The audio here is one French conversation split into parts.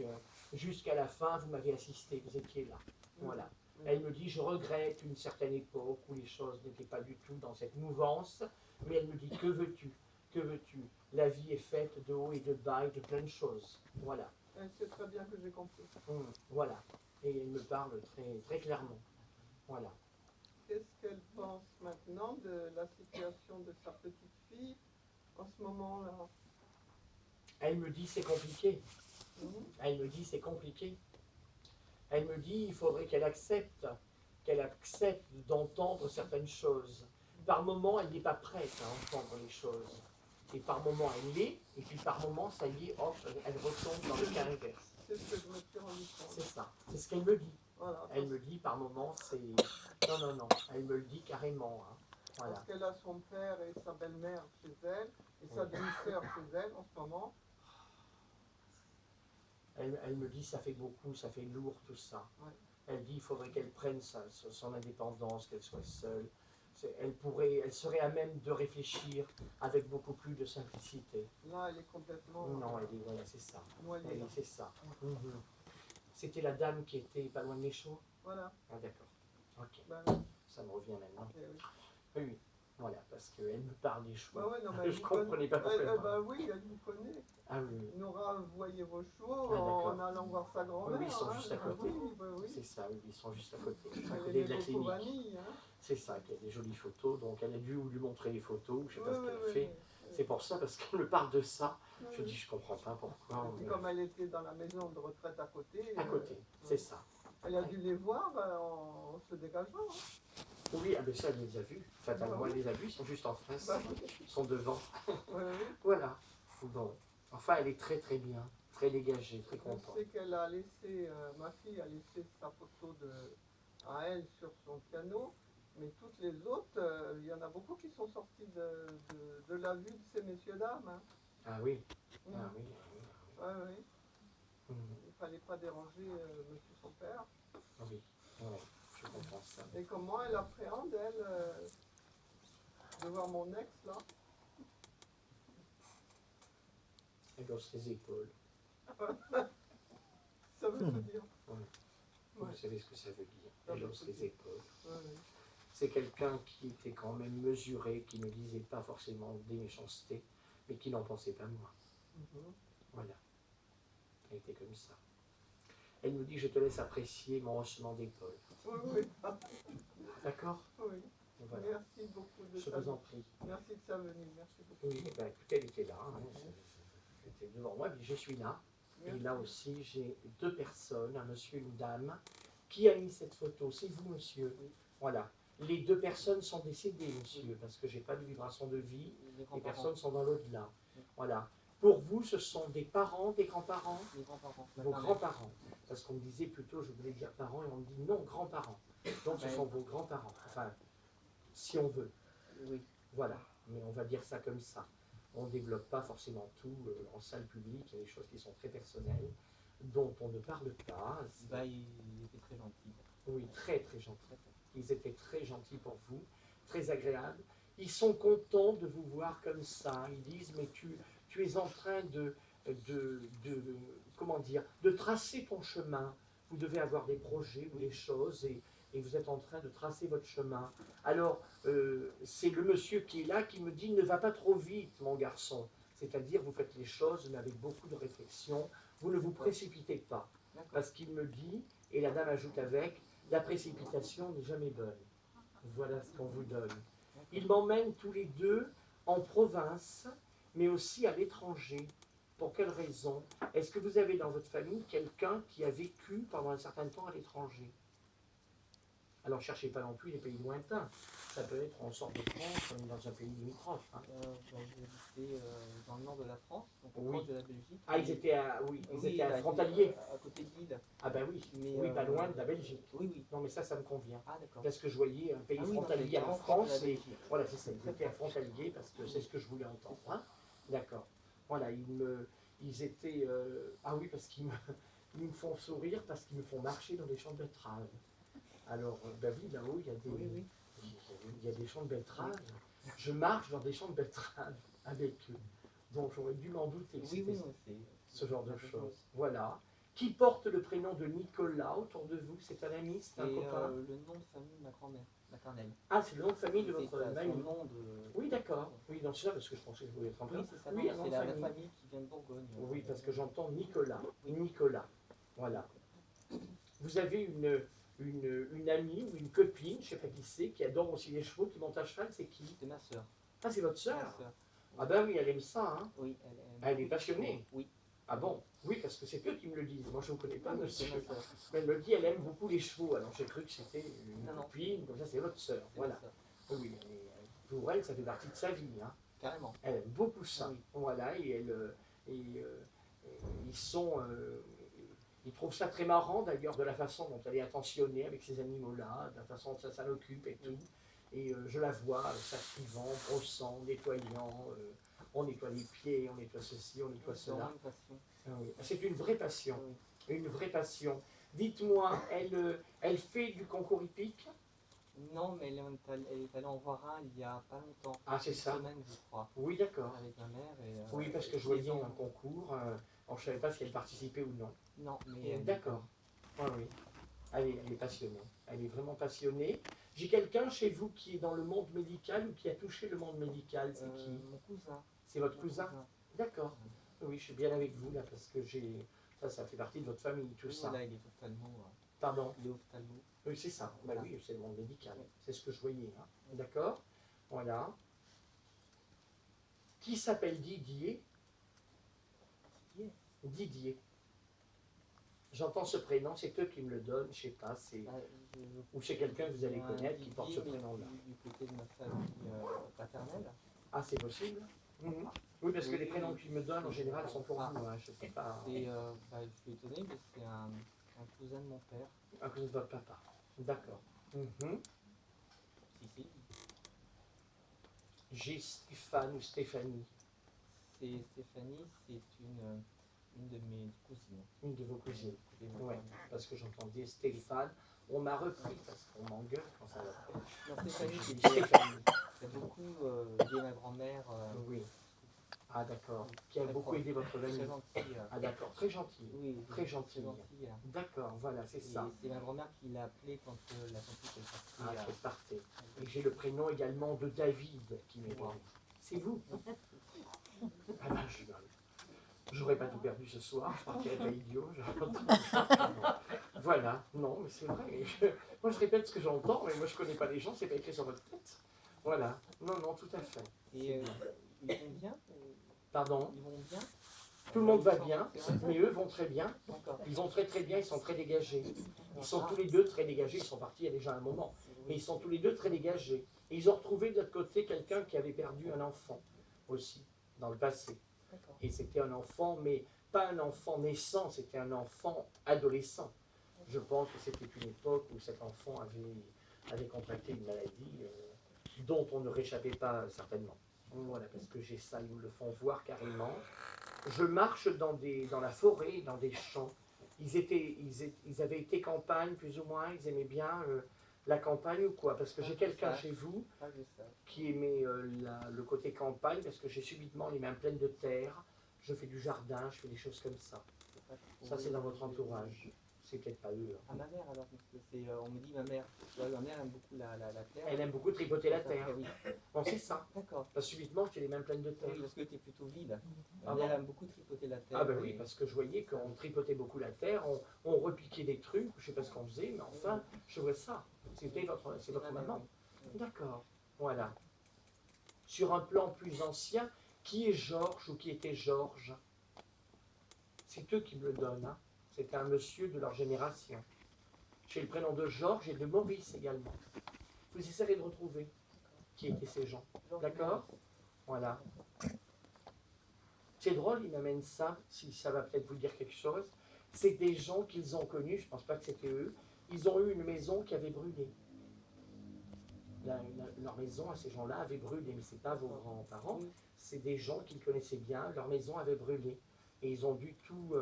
dit, jusqu'à la fin, vous m'avez assisté, vous étiez là. Voilà. Elle me dit, je regrette une certaine époque où les choses n'étaient pas du tout dans cette mouvance, mais elle me dit, que veux-tu? Que veux-tu? La vie est faite de haut et de bas et de plein de choses. Voilà. C'est très bien que j'ai compris. Voilà. Et elle me parle très, très clairement. Voilà. Qu'est-ce qu'elle pense maintenant de la situation de sa petite fille en ce moment-là? Elle me dit, c'est compliqué. Mhm. Elle me dit, c'est compliqué. Elle me dit, il faudrait qu'elle accepte d'entendre certaines choses. Par moment, elle n'est pas prête à entendre les choses. Et par moment, elle l'est, et puis par moment, ça y est, hop, elle retombe dans le cas inverse. C'est ce que je me suis rendu compte. C'est ça, c'est ce qu'elle me dit. Voilà, Elle me dit par moment, c'est... Non, non, non, elle me le dit carrément. Hein. Voilà. Parce qu'elle a son père et sa belle-mère chez elle, et sa demi-sœur chez elle en ce moment. Elle me dit, ça fait beaucoup, ça fait lourd tout ça. Ouais. Elle dit, il faudrait qu'elle prenne son indépendance, qu'elle soit seule. Elle serait à même de réfléchir avec beaucoup plus de simplicité. Là, elle est complètement... Non, elle est, voilà, c'est ça. Noyée. C'est ça. C'était la dame qui était pas loin de l'échaud. Voilà. Ah d'accord. Ok. Ben, ça me revient maintenant. oui. Oui, voilà, parce qu'elle me parle des chevaux. Ouais, non, mais je ne comprenais pas pourquoi elle parlait. oui, elle vous connaît. Ah oui. Nora voyait vos chevaux en allant voir sa grand-mère. Oui, ils sont juste à côté. Oui. C'est ça, oui, ils sont juste à côté. À Elle côté de la est clinique. vanille, hein. C'est ça, qu'il y a des jolies photos. Donc elle a dû lui montrer les photos, je ne sais pas ce qu'elle a fait. C'est pour ça, parce qu'elle me parle de ça. Je dis, je ne comprends pas pourquoi. Et puis comme elle était dans la maison de retraite à côté. À côté, c'est ça. Elle a dû les voir en se dégageant. Hein. Oui, ah ben ça, elle les a vus. Fatalement, elle les a vus, ils sont juste en face. Ils sont devant. Voilà. Bon. Enfin, elle est très très bien, très dégagée, très contente. Je sais qu'elle a laissé, ma fille a laissé sa photo à elle sur son piano, mais toutes les autres, il y en a beaucoup qui sont sortis de la vue de ces messieurs-dames. Hein. Ah oui. Ah oui. Oui. Il ne fallait pas déranger monsieur son père. Oui, ouais, je comprends ça. Et comment elle appréhende, elle, de voir mon ex, là? Elle hausse les épaules. Ça veut tout dire. Oui. Vous savez ce que ça veut dire. Elle hausse les épaules. Oui. C'est quelqu'un qui était quand même mesuré, qui ne disait pas forcément des méchancetés, mais qui n'en pensait pas moins. Voilà. Elle était comme ça. Elle nous dit, je te laisse apprécier mon haussement d'épaule. Oui. D'accord? Oui. Voilà. Merci beaucoup de Je vous en prie. Merci de sa venue. Merci beaucoup. Oui, ben, écoutez, elle était là. Hein, elle était devant moi, puis je suis là. Merci. Et là aussi, j'ai deux personnes, un monsieur et une dame. Qui a mis cette photo? C'est vous, monsieur. Oui. Voilà. Les deux personnes sont décédées, monsieur, parce que je n'ai pas de vibration de vie. Les personnes sont dans l'au-delà. Voilà. Pour vous, ce sont des parents, des grands-parents? Les grands-parents. Vos grands-parents. Parce qu'on me disait plutôt, je voulais dire parents, et on me dit non, grands-parents. Donc ce sont vos grands-parents. Enfin, si on veut. Oui. Voilà. Mais on va dire ça comme ça. On ne développe pas forcément tout en salle publique. Il y a des choses qui sont très personnelles, dont on ne parle pas. Bah, il était très gentil. Oui, très très gentil. Ils étaient très gentils pour vous, très agréables. Ils sont contents de vous voir comme ça. Ils disent, mais tu es en train comment dire, de tracer ton chemin. Vous devez avoir des projets ou des choses et vous êtes en train de tracer votre chemin. Alors, c'est le monsieur qui est là qui me dit, ne va pas trop vite, mon garçon. C'est-à-dire, vous faites les choses, mais avec beaucoup de réflexion. Vous ne vous précipitez pas. Parce qu'il me dit, et la dame ajoute avec, la précipitation n'est jamais bonne. Voilà ce qu'on vous donne. Ils m'emmènent tous les deux en province, mais aussi à l'étranger. Pour quelle raison? Est-ce que vous avez dans votre famille quelqu'un qui a vécu pendant un certain temps à l'étranger? Alors, ne cherchez pas non plus les pays lointains. Ça peut être en sorte de France, on est dans un pays limitrophe. Hein. J'ai habité dans le nord de la France, donc proche de la Belgique. Ah, ils étaient à frontalier. À côté de Lille. Ah ben oui, mais, oui, pas loin de la Belgique. Oui. Non, mais ça me convient. Ah, d'accord. Parce que je voyais un pays frontalier à la France, et voilà, c'est ça, ils étaient à frontalier, parce que c'est ce que je voulais entendre. Hein. D'accord. Voilà, ils étaient... ah oui, parce qu'ils me font sourire, parce qu'ils me font marcher dans des champs de betteraves. Alors, ben oui, là-haut, il y a des champs de betteraves. Je marche dans des champs de betteraves avec eux. Donc, j'aurais dû m'en douter que c'était ce genre de choses. Voilà. Qui porte le prénom de Nicolas autour de vous? C'est un ami, c'est un Et copain? le nom de famille de ma grand-mère maternelle. Ah, c'est le nom de famille de C'est votre son mamie. nom de... Oui, d'accord. Oui, non, c'est ça, parce que je pensais que vous vouliez être en Oui, train. c'est ça. Oui, non, un nom c'est de la famille. famille qui vient de Bourgogne. Oui, parce que j'entends Nicolas. Oui. Nicolas. Voilà. Vous avez une amie ou une copine, je ne sais pas qui c'est, qui adore aussi les chevaux, qui monte à cheval, c'est qui? C'est ma sœur. Ah, c'est votre Ma sœur? sœur. Ah ben oui, elle aime ça, hein. Oui, Elle est beaucoup de passionnée. chevaux. Oui. Ah bon? Oui, parce que c'est eux qui me le disent. Moi, je ne vous connais pas, Oui, c'est monsieur. ma sœur. Mais elle me dit, elle aime beaucoup les chevaux. Alors, j'ai cru que c'était une Non, non. copine, comme ça, c'est votre sœur. C'est ma Voilà. sœur. Oui, pour elle, ça fait partie de sa vie, hein. Carrément. Elle aime beaucoup ça. Oui. Voilà, ils sont... ils trouvent ça très marrant, d'ailleurs, de la façon dont elle est attentionnée avec ces animaux-là, de la façon dont ça l'occupe et tout. Et je la vois s'activant, brossant, nettoyant, on nettoie les pieds, on nettoie ceci, on nettoie C'est cela. vraiment une passion. Ah oui. C'est une vraie passion, Oui. une vraie passion. Dites-moi, elle fait du concours hippique? Non, mais elle est allée en voir un il y a pas longtemps. Ah, c'est Une ça? semaine, je crois. Oui, d'accord. Avec ma mère. Et, Oui, parce que je voyais un concours, alors je ne savais pas si elle participait ou non. Non, mais... D'accord. Oui, oui. Elle est passionnée. Elle est vraiment passionnée. J'ai quelqu'un chez vous qui est dans le monde médical ou qui a touché le monde médical. C'est qui? Mon cousin. C'est votre Mon cousin? D'accord. Oui, je suis bien avec vous là parce que ça fait partie de votre famille, tout Oui, ça. voilà, il est ophtalmo. Pardon? Il est ophtalmo. Oui, c'est ça. Bah Voilà. oui, c'est le monde médical. Oui. C'est ce que je voyais. Hein. D'accord? Voilà. Qui s'appelle Didier? Didier. J'entends ce prénom, c'est eux qui me le donnent, je sais pas, c'est... Ou c'est quelqu'un que vous allez connaître qui porte ce prénom-là. Du côté de ma famille paternelle. Ah, c'est possible? Mhm. Oui, parce que les prénoms qu'ils me donnent, en général, sont pour vous. Hein. Je sais pas. Je suis étonné, mais c'est un cousin de mon père. À cause de votre papa. D'accord. Mhm. Si. J'ai Stéphane ou Stéphanie. C'est Stéphanie, c'est une de mes cousines. Une de vos cousines. Oui, parce que j'entendais Stéphane. On m'a repris parce qu'on m'engueule quand ça va pas. non, Stéphanie, J'ai dit c'est Stéphanie. qui a beaucoup aidé ma grand-mère. Oui. Ah d'accord. Qui a Très beaucoup proche. aidé votre Très famille. gentil. Ah d'accord. Très gentil. Oui, Très gentil. hein. D'accord, voilà, c'est Et ça. c'est ma grand-mère qui l'a appelé quand la tante est Ah, partie. c'est parfait. Et j'ai le prénom également de David qui m'est donné. C'est vous? Ah ben, j'aurais pas tout perdu ce soir, je partirais pas idiot. Voilà, non, mais c'est vrai. Moi, je répète ce que j'entends, mais moi, je connais pas les gens, c'est pas écrit sur votre tête. Voilà, non, tout à fait. Et ils vont bien? Pardon? Ils vont bien? Tout le monde va bien, C'est vrai? mais eux vont très bien. D'accord. Ils vont très très bien, ils sont très dégagés. Ils sont tous les deux très dégagés, ils sont partis il y a déjà un moment. Mais ils sont tous les deux très dégagés. Et ils ont retrouvé de l'autre côté quelqu'un qui avait perdu un enfant aussi, dans le passé. D'accord. Et c'était un enfant, mais pas un enfant naissant, c'était un enfant adolescent. Je pense que c'était une époque où cet enfant avait contracté une maladie dont on ne réchappait pas certainement. Voilà, parce que j'ai ça, ils me le font voir carrément. Je marche dans la forêt, dans des champs. Ils avaient été campagne, plus ou moins, ils aimaient bien la campagne ou quoi? Parce que j'ai quelqu'un chez vous qui aimait le côté campagne, parce que j'ai subitement les mains pleines de terre, je fais du jardin, je fais des choses comme ça. Ça, c'est dans votre entourage. C'est peut-être pas eux. À ma mère, alors, parce que on me dit ma mère. Ma mère aime beaucoup la terre. Elle aime beaucoup tripoter la terre. Oui. Bon, c'est ça. D'accord. Parce que subitement, j'ai les mains pleines de terre. Oui, parce que tu es plutôt vide. Ah Elle bon? aime beaucoup tripoter la terre. Ah ben oui, parce que je voyais qu'on tripotait beaucoup la terre, on repiquait des trucs, je sais pas ce qu'on faisait, mais enfin, je vois ça. C'est votre maman. D'accord, voilà. Sur un plan plus ancien, qui est Georges ou qui était Georges? C'est eux qui me le donnent. Hein. C'était un monsieur de leur génération. J'ai le prénom de Georges et de Maurice également. Vous essayerez de retrouver qui étaient ces gens. D'accord? Voilà. C'est drôle, ils m'amènent ça, si ça va peut-être vous dire quelque chose. C'est des gens qu'ils ont connus, je ne pense pas que c'était eux. Ils ont eu une maison qui avait brûlé. Leur maison à ces gens-là avait brûlé, mais ce n'est pas vos grands-parents, c'est des gens qu'ils connaissaient bien, leur maison avait brûlé. Et ils ont dû tout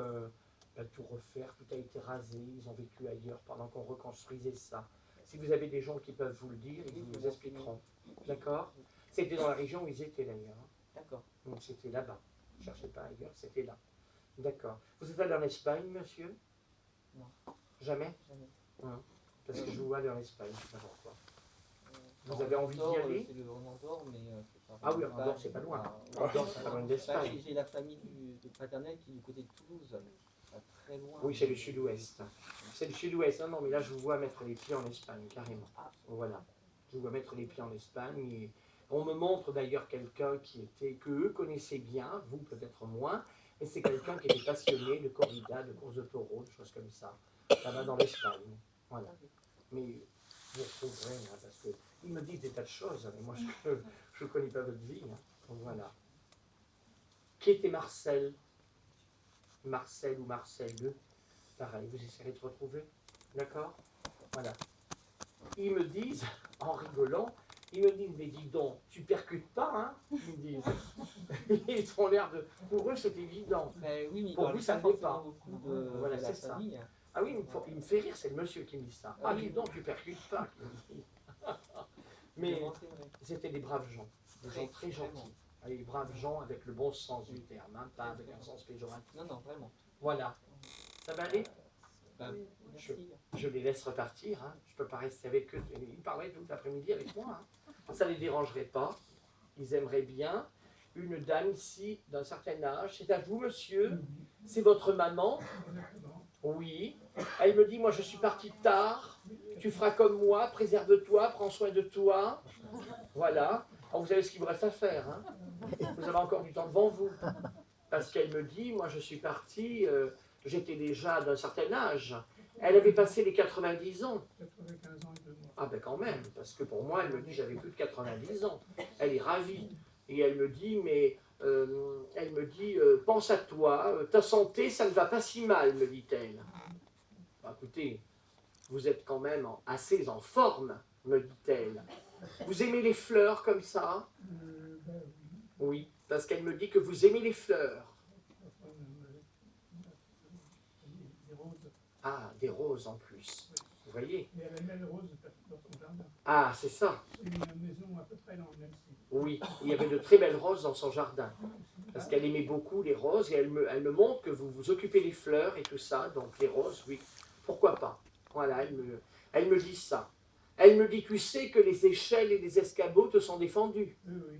refaire, tout a été rasé, ils ont vécu ailleurs pendant qu'on reconstruisait ça. Si vous avez des gens qui peuvent vous le dire, ils vous expliqueront. D'accord? C'était dans la région où ils étaient d'ailleurs. D'accord. Donc c'était là-bas. Ne cherchez pas ailleurs, c'était là. D'accord. Vous êtes allé en Espagne, monsieur? Non. Jamais? Jamais. Hein. Parce que je vous vois aller en Espagne, je sais pas pourquoi. Vous Alors, avez envie d'y Andorre, aller? C'est le en Andorre, mais c'est pas Ah oui, vraiment Andorre, Espagne. c'est pas loin. Enfin, Andorre, c'est pas loin d'Espagne. J'ai la famille de paternelle qui est du côté de Toulouse, pas très loin. Oui, c'est le sud-ouest. C'est le sud-ouest. Non, non, mais là, je vous vois mettre les pieds en Espagne, carrément. Ah. Voilà. Je vous vois mettre les pieds en Espagne. Et on me montre d'ailleurs quelqu'un que eux connaissaient bien, vous peut-être moins, mais c'est quelqu'un qui était passionné de corrida, de course de taureaux, de choses comme ça. Ça va dans l'Espagne. Voilà. Mais vous retrouverez, hein, parce qu'ils me disent des tas de choses, mais moi, je ne connais pas votre vie. Hein. Donc voilà. Qui était Marcel? Marcel ou Marcel 2? Pareil, vous essayerez de retrouver. D'accord? Voilà. Ils me disent, en rigolant, ils me disent, mais dis donc, tu percutes pas, hein? Ils me disent. Ils ont l'air de. Pour eux, c'est évident. Mais oui, mais Pour vous, ça ne l'est pas. beaucoup de, Voilà, de la c'est ça. famille. Ah oui, il me fait rire, c'est le monsieur qui me dit ça. Ah, Ah oui. dis donc, tu percutes pas. Mais c'était des braves gens, des gens très gentils. Les braves gens avec le bon sens du terme, hein, pas avec un sens péjoratif. Non, non, vraiment. Voilà. Ça va aller? Bah, Oui. merci. Je les laisse repartir, hein. Je ne peux pas rester avec eux. Ils parleraient tout l'après-midi avec moi. Hein. Ça ne les dérangerait pas. Ils aimeraient bien. Une dame ici, d'un certain âge. C'est à vous, monsieur? C'est votre maman? Oui. Elle me dit, moi je suis partie tard. Tu feras comme moi, préserve-toi, prends soin de toi. Voilà. Alors, vous savez ce qu'il vous reste à faire. Hein. Vous avez encore du temps devant vous. Parce qu'elle me dit, moi je suis partie, j'étais déjà d'un certain âge. Elle avait passé les 90 ans. 95 ans et 2 mois. Ah ben quand même, parce que pour moi, elle me dit, j'avais plus de 90 ans. Elle est ravie. Et elle me dit, mais, pense à toi, ta santé, ça ne va pas si mal, me dit-elle. Bah, écoutez, vous êtes quand même assez en forme, me dit-elle. Vous aimez les fleurs comme ça? Ben oui. Oui, parce qu'elle me dit que vous aimez les fleurs. Des roses. Ah, des roses en plus. Vous voyez? Et elle aimait les roses dans son jardin. Ah, c'est ça. C'est une maison à peu près dans le même style. Oui, il y avait de très belles roses dans son jardin. Parce qu'elle aimait beaucoup les roses et elle me montre que vous vous occupez des fleurs et tout ça. Donc les roses, oui, pourquoi pas. Voilà, elle me dit ça. Elle me dit, tu sais que les échelles et les escabeaux te sont défendus. Oui, oui.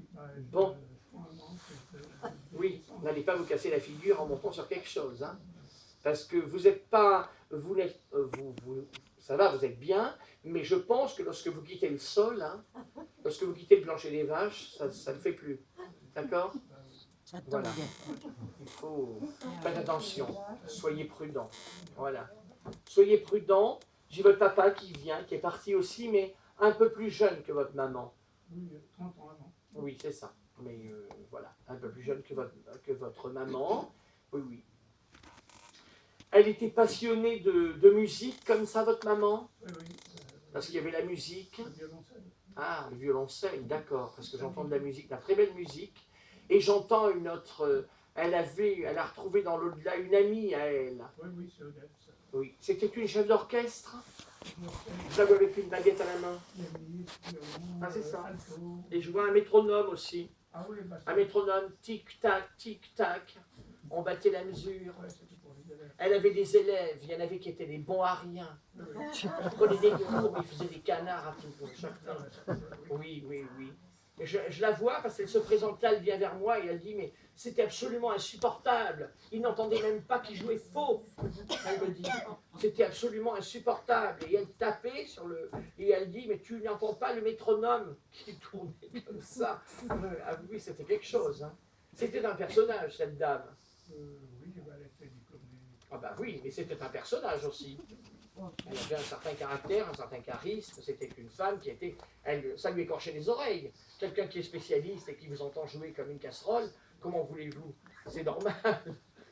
Bon. Je prends un manche. Oui, n'allez pas vous casser la figure en montant sur quelque chose. Hein. Parce que vous n'êtes pas, vous n'êtes, ça va, vous êtes bien, mais je pense que lorsque vous quittez le sol, hein, lorsque vous quittez le plancher des vaches, ça ne fait plus. D'accord? Voilà. Il faut faire attention. Soyez prudents. Voilà. Soyez prudents. J'ai votre papa qui vient, qui est parti aussi, mais un peu plus jeune que votre maman. Oui, 30 ans avant. Oui, c'est ça. Mais voilà, un peu plus jeune que votre maman. Oui, oui. Elle était passionnée de musique comme ça, votre maman? Oui, oui. Parce qu'il y avait la musique. Le violoncelle. Ah, le violoncelle, d'accord. Parce que j'entends de la musique, de la très belle musique. Et j'entends une autre... elle a retrouvé dans l'au-delà une amie à elle. Oui, oui, c'est Odette. Oui. C'était une chef d'orchestre. Je la vois avec une baguette à la main. Ah, c'est ça. Et je vois un métronome aussi. Ah oui, bah, Un métronome, tic-tac, tic-tac. On battait la mesure. ouais, c'était pour les élèves. Elle avait des élèves, il y en avait qui étaient des bons à rien. Oui, oui. Ils prenaient des cours, mais ils faisaient des canards à tout pour chacun. Oui, oui, oui. Et je la vois parce qu'elle se présente là, elle vient vers moi et elle dit, mais c'était absolument insupportable. Il n'entendait même pas qu'il jouait faux. Elle me dit, c'était absolument insupportable. Et elle tapait sur le... Et elle dit, mais tu n'entends pas le métronome qui tournait comme ça. Ah oui, c'était quelque chose. Hein. C'était un personnage, cette dame. Oui, bah, elle était diplômée. Ah bah oui, mais c'était un personnage aussi. Elle avait un certain caractère, un certain charisme. C'était une femme qui était... ça lui écorchait les oreilles. Quelqu'un qui est spécialiste et qui vous entend jouer comme une casserole, comment voulez-vous? C'est normal.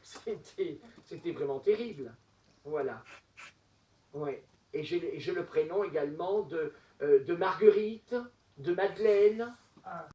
C'était vraiment terrible. Voilà. Ouais. Et j'ai le prénom également de Marguerite, de Madeleine. Ah,